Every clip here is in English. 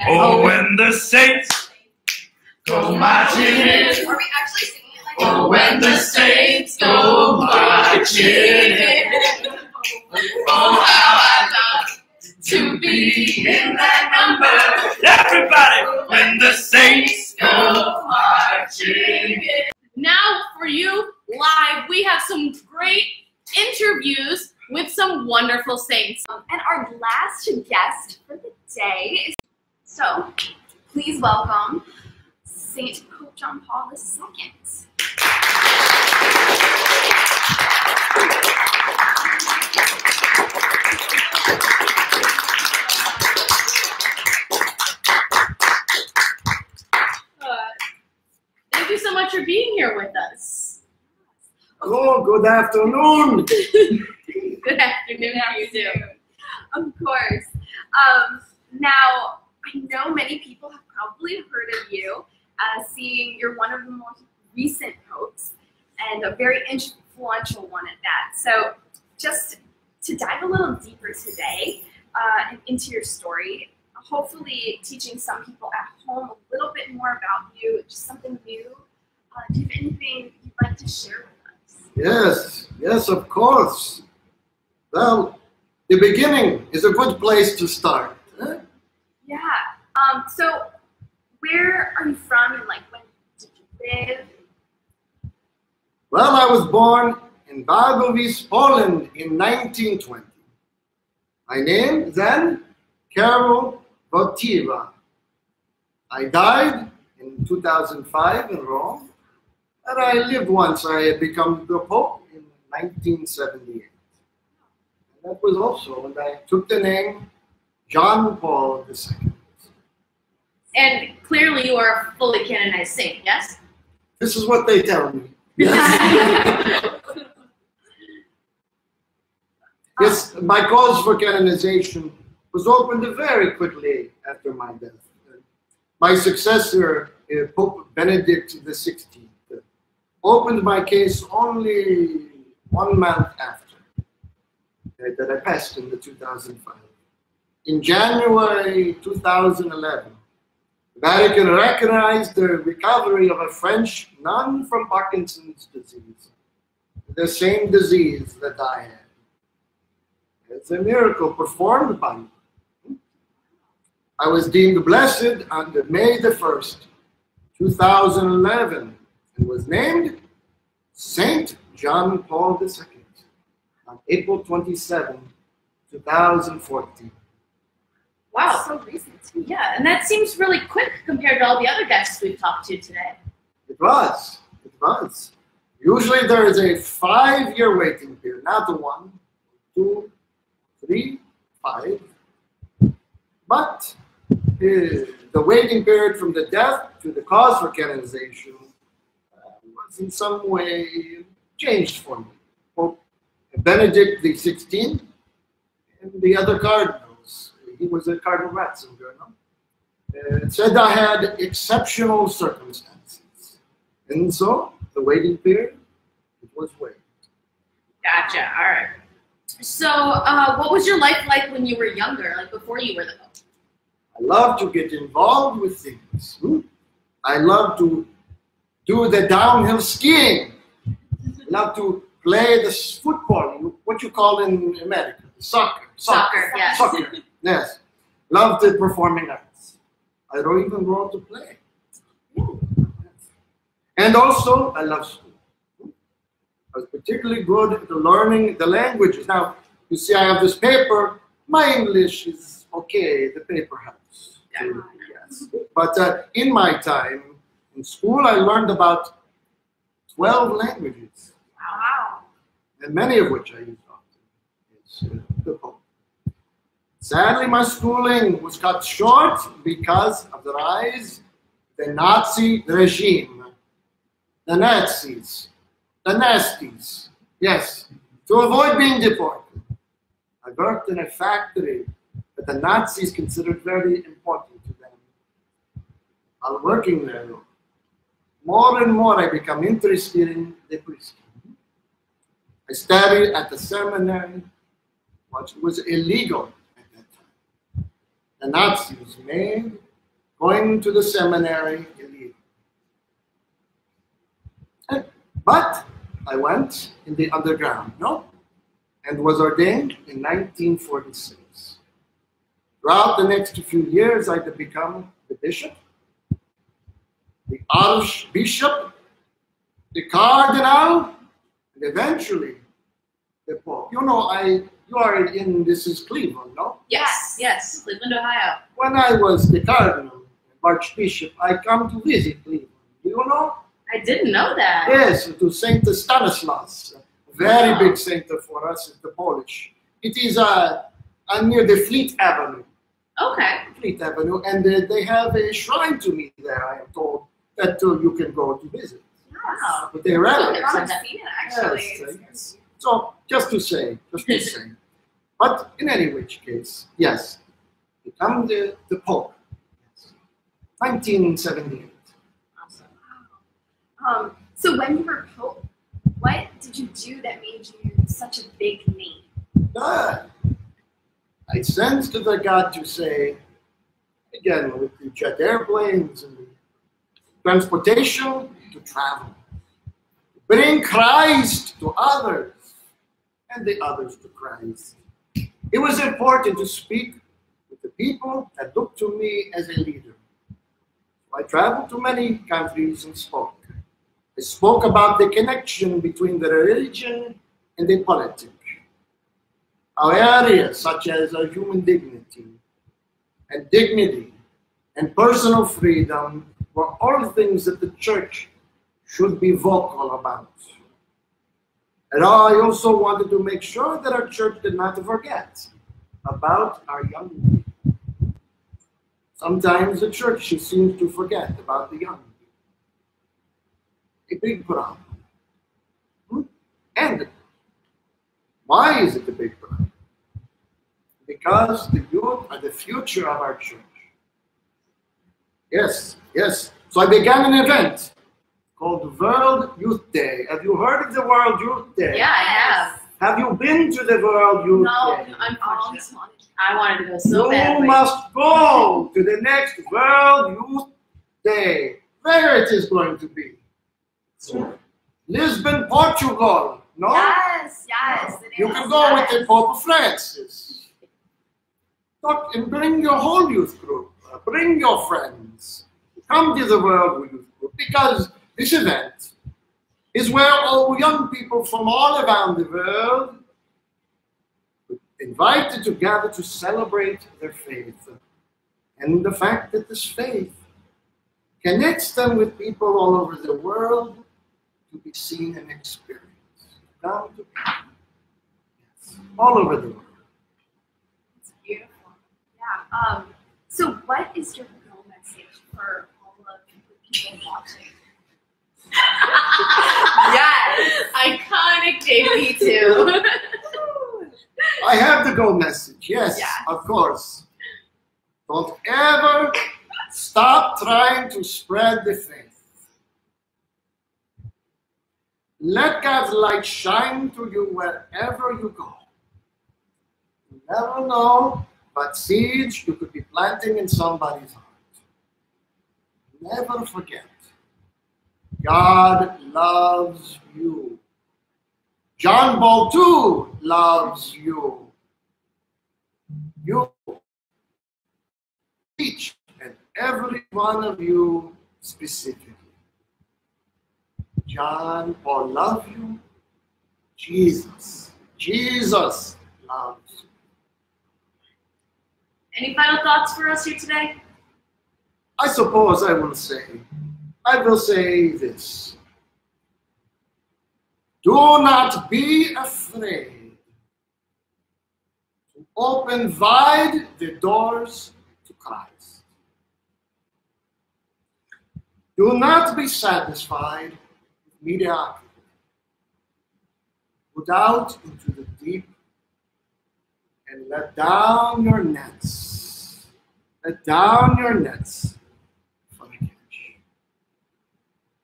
Oh, when the saints go marching in. Are we actually singing it like Oh, when the saints go marching in. Oh, how I love to be in that number. Everybody, when the saints go marching in. Now for you, live, we have some great interviews with some wonderful saints. And our last guest for the day is, so please welcome Saint Pope John Paul II. Thank you so much for being here with us. Oh, good afternoon. Good afternoon to you too. Of course. Now, I know many people have probably heard of you, seeing you're one of the most recent popes and a very influential one at that. So just to dive a little deeper today into your story, hopefully teaching some people at home a little bit more about you, just something new. Do you have anything you'd like to share with us? Yes, of course. Well, the beginning is a good place to start. Huh? Yeah. So where are you from and like when did you live? Well, I was born in Wadowice, Poland in 1920. My name then, Karol Wojtyła. I died in 2005 in Rome, and I lived once. I had become the Pope in 1978. And that was also when I took the name John Paul II. And clearly you are a fully canonized saint, yes? This is what they tell me. Yes. Yes, my cause for canonization was opened very quickly after my death. My successor, Pope Benedict XVI, opened my case only 1 month after that I passed in the 2005. In January 2011, the Vatican recognized the recovery of a French nun from Parkinson's disease, the same disease that I had. It's a miracle performed by me. I was deemed blessed on May the 1st, 2011, and was named Saint John Paul II on April 27, 2014. Wow. So recent. Yeah, and that seems really quick compared to all the other guests we've talked to today. It was. Usually there is a 5-year waiting period, not 1, 2, 3, 5. But the waiting period from the death to the cause for canonization was in some way changed for me. Pope Benedict XVI and the other cardinals, he was a Cardinal Ratzinger, said I had exceptional circumstances. And so the waiting period, it was waived. Gotcha, all right. So what was your life like when you were younger, like before you were the Pope? I love to get involved with things. I love to do the downhill skiing. I love to play the football, what you call in America, soccer. Soccer, yes. Soccer, yes. Love the performing arts. I don't even want to play. And also, I love school. I was particularly good at learning the languages. Now, you see I have this paper. My English is okay. The paper helps. Yeah. Yes. But in my time in school, I learned about 12 languages. Wow. And many of which I use often. It's the Pope. Sadly, my schooling was cut short because of the rise of the Nazi regime. The Nazis. The nasties. Yes. To avoid being deported. I worked in a factory that the Nazis considered very important to them. While working there, more and more I become interested in the priesthood. I studied at the seminary, which was illegal at that time. The Nazis made going to the seminary. But I went in the underground, no? And was ordained in 1946. Throughout the next few years, I had become the bishop, the archbishop, the cardinal, and eventually the pope. You know, you are in, this is Cleveland, no? Yes, yes, Cleveland, Ohio. When I was the cardinal, archbishop, I come to visit Cleveland. Do you know? I didn't know that. Yes, to Saint Stanislaus, a very big saint for us, the Polish. It is near the Fleet Avenue. Okay. Fleet Avenue, and they have a shrine to me there. I am told that you can go to visit. Wow. But they're I've relatives. never seen it actually. Yes. So just to say. But in any which case, yes, become the Pope. Yes. 1978. So when you were Pope, what did you do that made you such a big name? I sent to the God to say, again, with the jet airplanes and the transportation, to travel. Bring Christ to others, and the others to Christ. It was important to speak with the people that looked to me as a leader. I traveled to many countries and spoke. I spoke about the connection between the religion and the politics. Our areas such as human dignity and personal freedom were all things that the church should be vocal about. And I also wanted to make sure that our church did not forget about our young people. Sometimes the church seems to forget about the young people. A big problem. And why is it a big problem? Because the youth are the future of our church. Yes, yes. So I began an event called World Youth Day. Have you heard of the World Youth Day? Yeah, I have. Have you been to the World Youth Day? No, unfortunately. I wanted to go so badly. You must go to the next World Youth Day. Where it is going to be? Lisbon, Portugal. No? Yes, yes. You can go with the Pope Francis. Talk and bring your whole youth group. Bring your friends. Come to the World Youth Group, because this event is where all young people from all around the world are invited together to celebrate their faith. And the fact that this faith connects them with people all over the world to be seen and experienced. Down to yes, all over the world. It's beautiful. Yeah. So what is your real message for all of the people watching? Yes, iconic JP2. I have the go message, yes, of course. Don't ever stop trying to spread the faith. Let God's light shine through you wherever you go. You never know what seeds you could be planting in somebody's heart. Never forget, God loves you. John Paul II loves you. You, each and every one of you specifically. John Paul loves you. Jesus loves you. Any final thoughts for us here today? I suppose I will say this. Do not be afraid to open wide the doors to Christ. Do not be satisfied with mediocrity. Put out into the deep and let down your nets. Let down your nets for the catch.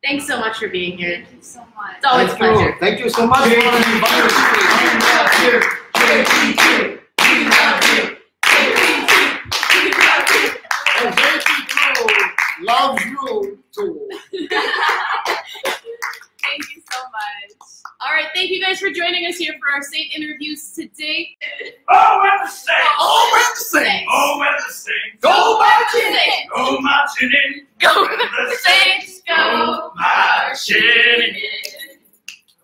Thanks so much for being here. Thank you so much. It's always a pleasure. Thank you so much for inviting me. We love you. loves you too. Thank you so much. All right, thank you guys for joining us here for our Saint interviews today. Oh, we're the Saints. Oh, we're the Saints. Oh, we're the Saints. Go marching in. Go marching in. Go the Saints. Go marching in.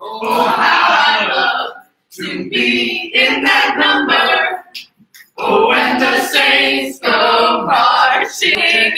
Oh, how I love to be in that number. Oh, when the Saints go marching in.